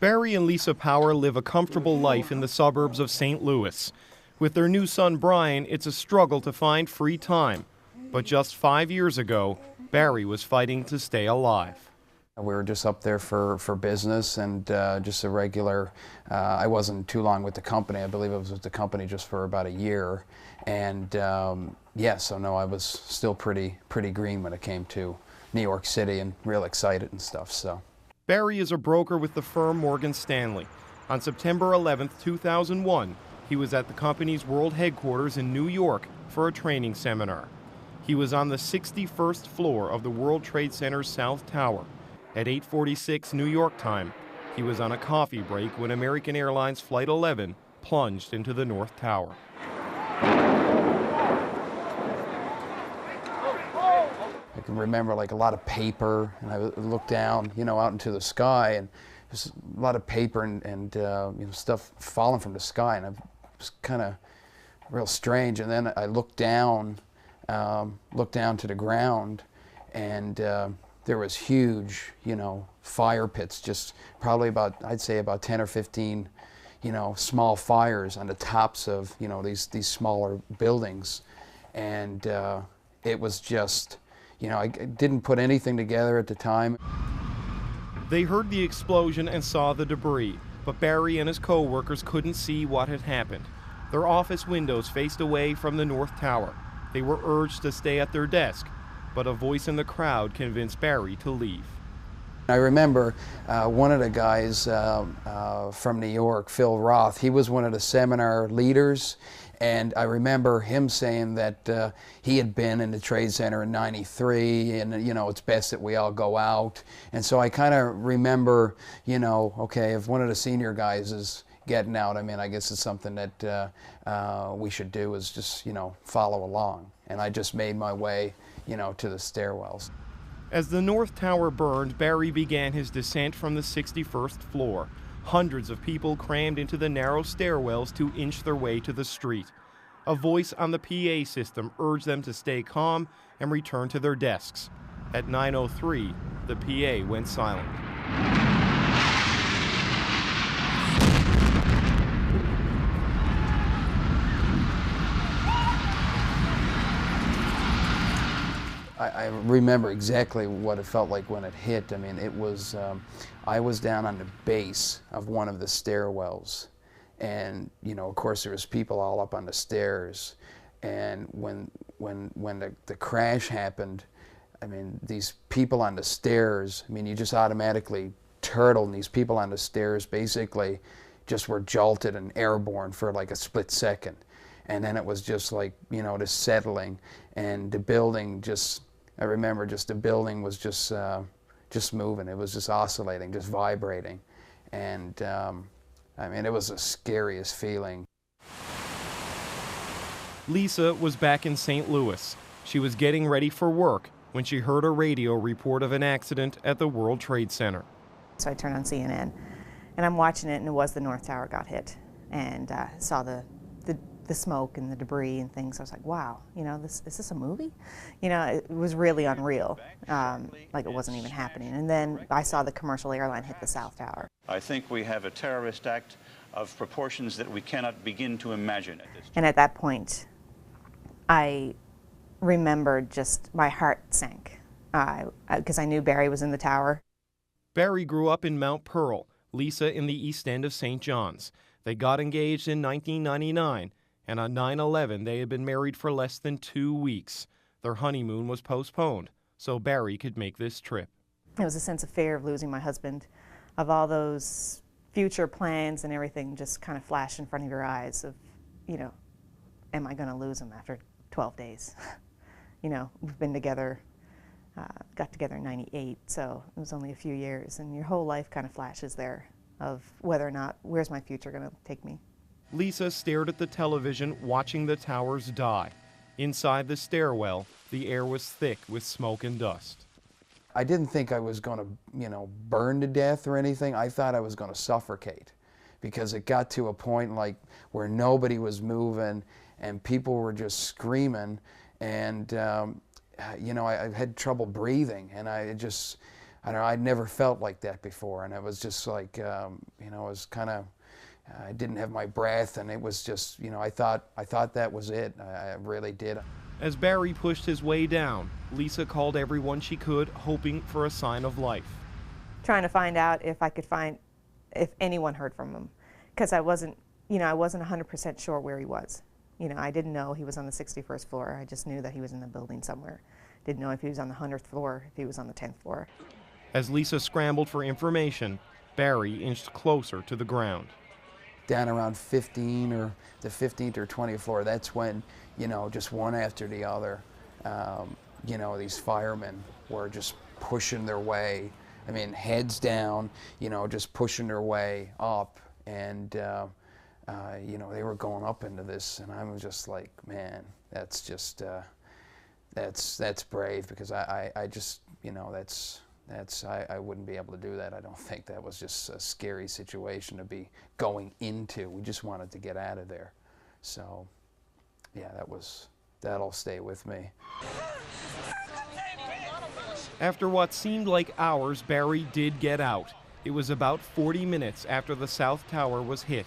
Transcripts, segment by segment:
Barry and Lisa Power live a comfortable life in the suburbs of St. Louis. With their new son Brian, it's a struggle to find free time. But just 5 years ago, Barry was fighting to stay alive. We were just up there for business and just a regular, I wasn't too long with the company. I believe I was with the company just for about a year. And yeah, so no, I was still pretty green when it came to New York City and real excited and stuff, so. Barry is a broker with the firm Morgan Stanley. On September 11, 2001, he was at the company's world headquarters in New York for a training seminar. He was on the 61st floor of the World Trade Center's South Tower. At 8:46 New York time, he was on a coffee break when American Airlines Flight 11 plunged into the North Tower. I can remember like a lot of paper, and I looked down, you know, out into the sky, and there's a lot of paper and you know, stuff falling from the sky, and it was kind of real strange. And then I looked down to the ground, and there was huge, you know, fire pits, just probably about, I'd say about 10 or 15, you know, small fires on the tops of, you know, these smaller buildings, and it was just, you know, I didn't put anything together at the time. They heard the explosion and saw the debris, but Barry and his co-workers couldn't see what had happened. Their office windows faced away from the North Tower. They were urged to stay at their desk, but a voice in the crowd convinced Barry to leave. I remember one of the guys from New York, Phil Roth, he was one of the seminar leaders, and I remember him saying that he had been in the Trade Center in '93, and you know, it's best that we all go out. And so I kind of remember, you know, okay, if one of the senior guys is getting out, I mean, I guess it's something that we should do, is just, you know, follow along. And I just made my way, you know, to the stairwells. As the North Tower burned, Barry began his descent from the 61st floor. Hundreds of people crammed into the narrow stairwells to inch their way to the street. A voice on the PA system urged them to stay calm and return to their desks. At 9:03, the PA went silent. I remember exactly what it felt like when it hit. I mean, it was, I was down on the base of one of the stairwells, and, you know, of course there was people all up on the stairs, and when the crash happened, I mean, these people on the stairs, I mean, you just automatically turtle, and these people on the stairs basically just were jolted and airborne for like a split second. And then it was just like, you know, this settling, and the building just, I remember just the building was just moving. It was just oscillating, just vibrating. And I mean, it was the scariest feeling. Lisa was back in St. Louis. She was getting ready for work when she heard a radio report of an accident at the World Trade Center. So I turned on CNN, and I'm watching it, and it was the North Tower got hit, and saw the smoke and the debris and things. I was like, wow, you know, is this a movie? You know, it was really unreal, like it wasn't even happening. And then I saw the commercial airline hit the South Tower. I think we have a terrorist act of proportions that we cannot begin to imagine at this time. And at that point, I remembered just my heart sank, because I knew Barry was in the tower. Barry grew up in Mount Pearl, Lisa in the East End of St. John's. They got engaged in 1999. And on 9/11, they had been married for less than 2 weeks. Their honeymoon was postponed, so Barry could make this trip. It was a sense of fear of losing my husband, of all those future plans and everything just kind of flash in front of your eyes of, you know, am I going to lose him after 12 days? You know, we've been together, got together in '98, so it was only a few years, and your whole life kind of flashes there of whether or not, where's my future going to take me? Lisa stared at the television, watching the towers die. Inside the stairwell, the air was thick with smoke and dust. I didn't think I was going to, you know, burn to death or anything. I thought I was going to suffocate, because it got to a point like where nobody was moving and people were just screaming, and you know, I had trouble breathing, and I I don't know, I'd never felt like that before, and it was just like, you know, it was kind of, I didn't have my breath, and it was just, you know, I thought that was it. I really did. As Barry pushed his way down, Lisa called everyone she could, hoping for a sign of life. Trying to find out if I could find, if anyone heard from him, because I wasn't, you know, I wasn't 100% sure where he was. You know, I didn't know he was on the 61st floor. I just knew that he was in the building somewhere. Didn't know if he was on the 100th floor, if he was on the 10th floor. As Lisa scrambled for information, Barry inched closer to the ground. Down around 15 or the 15th or 20th floor, that's when, you know, just one after the other, you know, these firemen were just pushing their way, I mean, heads down, you know, just pushing their way up, and, you know, they were going up into this, and I was just like, man, that's just, that's brave, because I just, you know, I wouldn't be able to do that. I don't think. That was just a scary situation to be going into. We just wanted to get out of there. So, yeah, that'll stay with me. After what seemed like hours, Barry did get out. It was about 40 minutes after the South Tower was hit.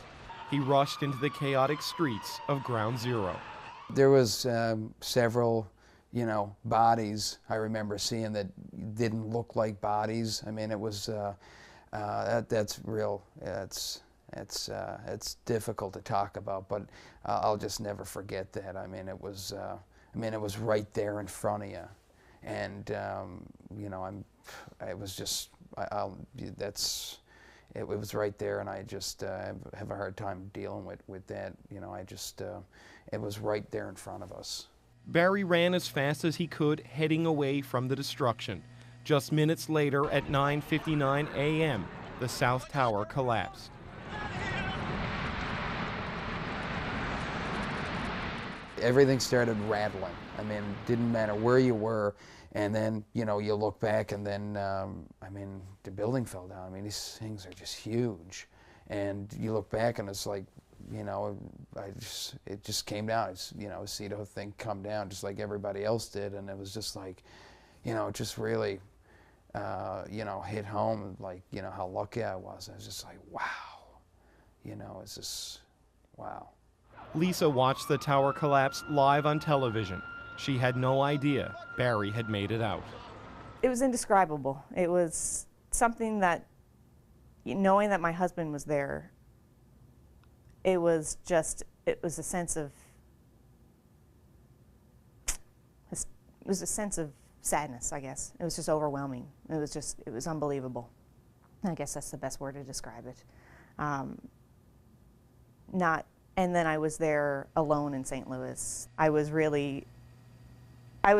He rushed into the chaotic streets of Ground Zero. There was several, you know, bodies I remember seeing that didn't look like bodies. I mean, it was that's real. It's difficult to talk about, but I'll just never forget that. I mean, it was right there in front of you, and you know, it was just it was right there, and I just have a hard time dealing with that. You know, it was right there in front of us. Barry ran as fast as he could, heading away from the destruction. Just minutes later, at 9:59 a.m., the South Tower collapsed. Everything started rattling. I mean, it didn't matter where you were, and then, you know, you look back, and then, I mean, the building fell down. I mean, these things are just huge, and you look back, and it's like, you know, it just came down. It's, you know, see the thing come down just like everybody else did, and it was just like, you know, it just really, you know, hit home, like, you know, how lucky I was. I was just like, wow, you know, it's just, wow. Lisa watched the tower collapse live on television. She had no idea Barry had made it out. It was indescribable. It was something that, knowing that my husband was there, it was a sense of, sadness, I guess. It was just overwhelming. It was unbelievable. I guess that's the best word to describe it. And then I was there alone in St. Louis. I was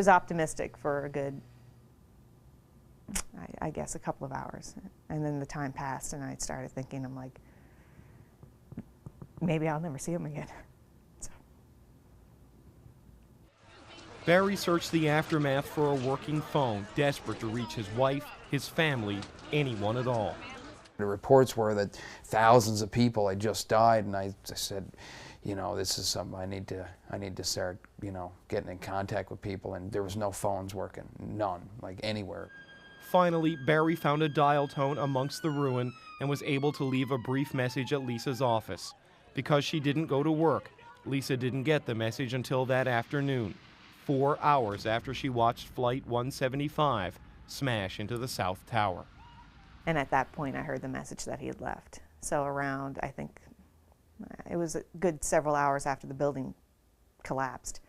optimistic for a good, I guess, a couple of hours. And then the time passed, and I started thinking, I'm like, maybe I'll never see him again. So. Barry searched the aftermath for a working phone, desperate to reach his wife, his family, anyone at all. The reports were that thousands of people had just died, and I said, you know, this is something I need to start, you know, getting in contact with people, and there was no phones working, none, like anywhere. Finally, Barry found a dial tone amongst the ruin and was able to leave a brief message at Lisa's office. Because she didn't go to work, Lisa didn't get the message until that afternoon, 4 hours after she watched Flight 175 smash into the South Tower. And at that point, I heard the message that he had left. So around, I think, it was a good several hours after the building collapsed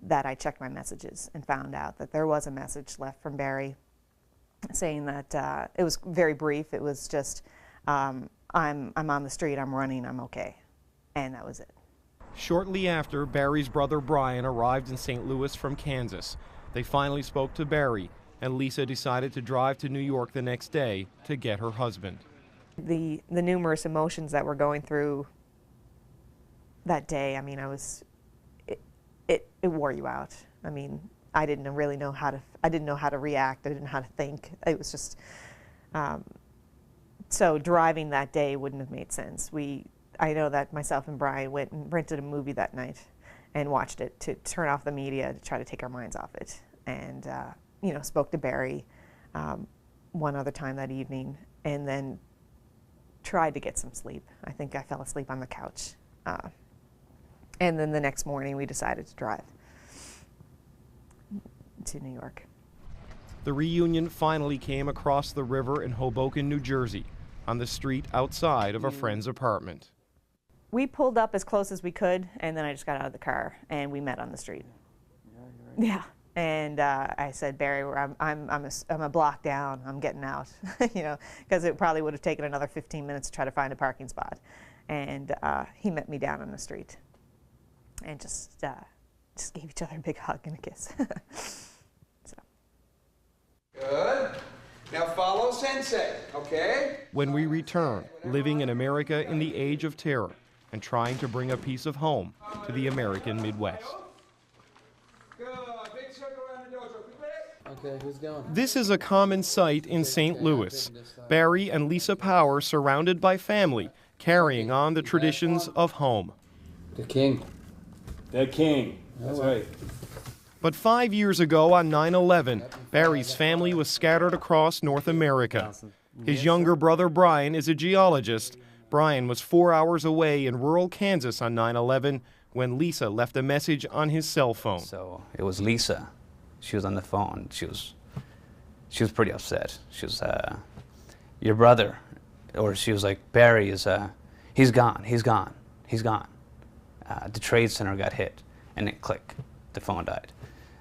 that I checked my messages and found out that there was a message left from Barry saying that it was very brief. It was just, I'm on the street, I'm running, I'm okay. And that was it. Shortly after, Barry's brother Brian arrived in St. Louis from Kansas. They finally spoke to Barry, and Lisa decided to drive to New York the next day to get her husband. The numerous emotions that were going through that day, I mean, it wore you out. I mean, I didn't really know how to react. I didn't know how to think. It was just, so driving that day wouldn't have made sense. I know that myself and Brian went and rented a movie that night and watched it to turn off the media, to try to take our minds off it. And, you know, spoke to Barry. one other time that evening, and then tried to get some sleep. I think I fell asleep on the couch. And then the next morning we decided to drive to New York. The reunion finally came across the river in Hoboken, New Jersey, on the street outside of a friend's apartment. We pulled up as close as we could, and then I just got out of the car, and we met on the street. Yeah, and I said, Barry, I'm a block down. I'm getting out, you know, because it probably would have taken another 15 minutes to try to find a parking spot. And he met me down on the street, and just gave each other a big hug and a kiss. So. Good. Now follow Sensei, okay? When we return, living in America in the age of terror and trying to bring a piece of home to the American Midwest. Good. Big circle around the dojo. Quickly. Okay, who's going? This is a common sight in St. Louis. Barry and Lisa Power surrounded by family, carrying on the traditions of home. The king. The king. That's right. But 5 years ago on 9/11, Barry's family was scattered across North America. His younger brother Brian is a geologist. Brian was 4 hours away in rural Kansas on 9/11 when Lisa left a message on his cell phone. So it was Lisa. She was on the phone. She was pretty upset. She was, your brother, or she was like, Barry is, he's gone. The trade center got hit, and then click, the phone died.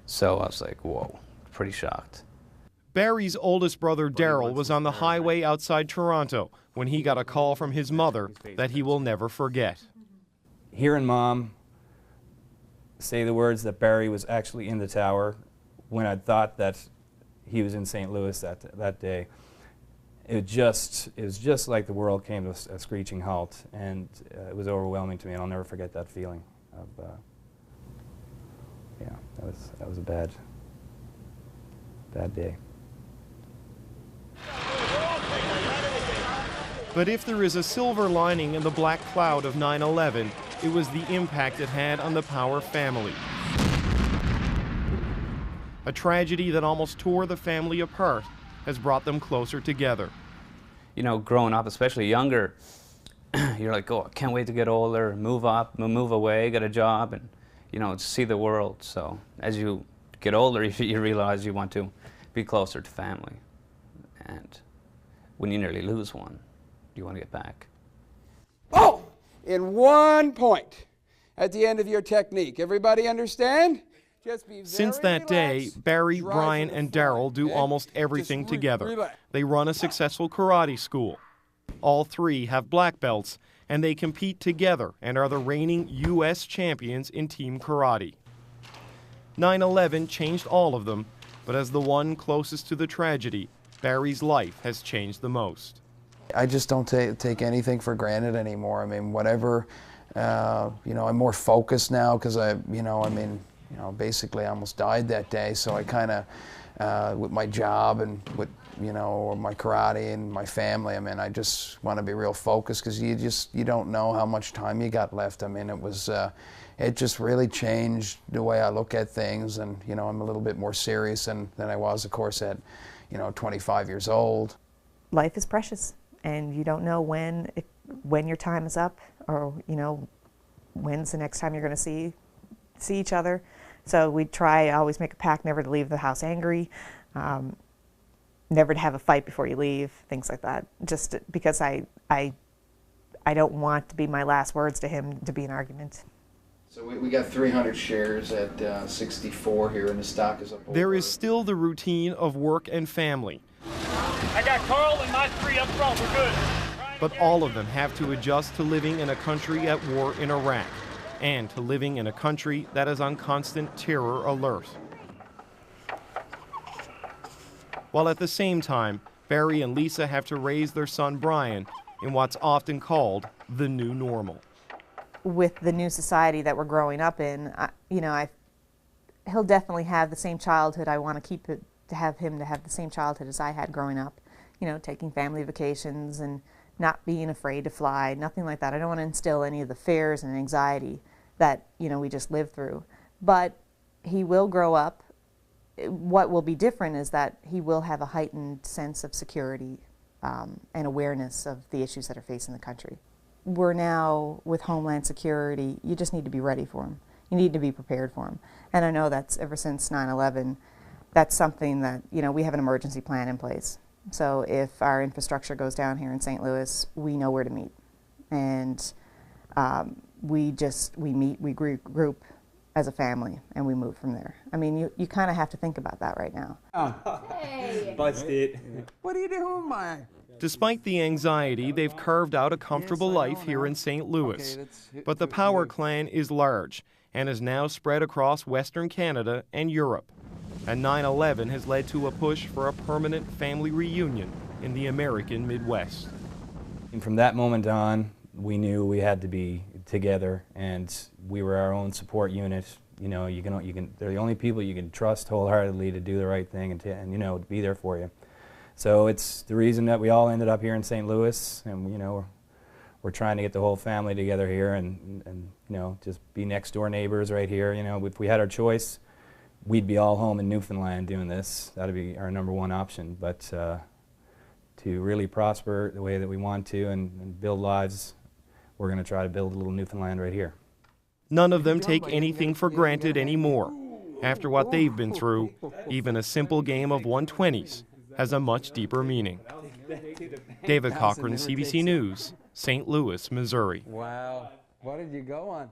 So I was like, whoa, pretty shocked. Barry's oldest brother Daryl was on the highway outside Toronto when he got a call from his mother that he will never forget. Hearing Mom say the words that Barry was actually in the tower when I thought that he was in St. Louis that day, it was just like the world came to a screeching halt, and it was overwhelming to me, and I'll never forget that feeling of, yeah, that was a bad day. But if there is a silver lining in the black cloud of 9/11, it was the impact it had on the Power family. A tragedy that almost tore the family apart has brought them closer together. You know, growing up, especially younger, you're like, oh, I can't wait to get older, move up, move away, get a job, and, you know, see the world. So as you get older, you realize you want to be closer to family. And when you nearly lose one, you want to get back. Oh, in 1 point at the end of your technique. Everybody understand? Just be very Since that day, relaxed, Barry, drive Brian, for the and front, Daryl do okay? almost everything Just together. relax. They run a successful karate school. All three have black belts, and they compete together and are the reigning U.S. champions in team karate. 9/11 changed all of them, but as the one closest to the tragedy, Barry's life has changed the most. I just don't take anything for granted anymore. I mean, whatever, you know, I'm more focused now because basically I almost died that day. So I kind of, with my job and with, you know, my karate and my family, I mean, I just want to be real focused because you don't know how much time you got left. I mean, it just really changed the way I look at things, and, you know, I'm a little bit more serious than I was, of course, at, you know, 25 years old. Life is precious, and you don't know when your time is up, or, you know, when's the next time you're going to see each other. So we try, always make a pact never to leave the house angry, never to have a fight before you leave, things like that. Just because I don't want to be my last words to him to be an argument. So we got 300 shares at 64 here, and the stock is up over. There is still the routine of work and family. I got Carl and my three up front. We're good. But all of them have to adjust to living in a country at war in Iraq, and to living in a country that is on constant terror alert. While at the same time, Barry and Lisa have to raise their son Brian in what's often called the new normal. With the new society that we're growing up in, he'll definitely have the same childhood. I want to keep it, to have him to have the same childhood as I had growing up. You know, taking family vacations and not being afraid to fly, nothing like that. I don't want to instill any of the fears and anxiety that, you know, we just lived through. But he will grow up what will be different is that he will have a heightened sense of security and awareness of the issues that are facing the country. We're now, with Homeland Security, you just need to be ready for him. You need to be prepared for him. And I know that's ever since 9/11, that's something that, you know, we have an emergency plan in place. So if our infrastructure goes down here in St. Louis, we know where to meet. And we meet, we group as a family, and we move from there. I mean, you kind of have to think about that right now. Hey. Busted. What are you doing, my? Despite the anxiety, they've carved out a comfortable life here in St. Louis. But the Power clan is large and is now spread across Western Canada and Europe. And 9/11 has led to a push for a permanent family reunion in the American Midwest. And from that moment on, we knew we had to be together, and we were our own support unit. You know, they're the only people you can trust wholeheartedly to do the right thing and you know, be there for you. So it's the reason that we all ended up here in St. Louis, and you know, we're trying to get the whole family together here and you know, just be next door neighbors right here. You know, if we had our choice, we'd be all home in Newfoundland doing this. That'd be our #1 option. But to really prosper the way that we want to and build lives, we're going to try to build a little Newfoundland right here. None of them take anything for granted anymore. After what they've been through, even a simple game of 120s has a much deeper meaning. David Cochran, CBC News, St. Louis, Missouri. Wow. What did you go on?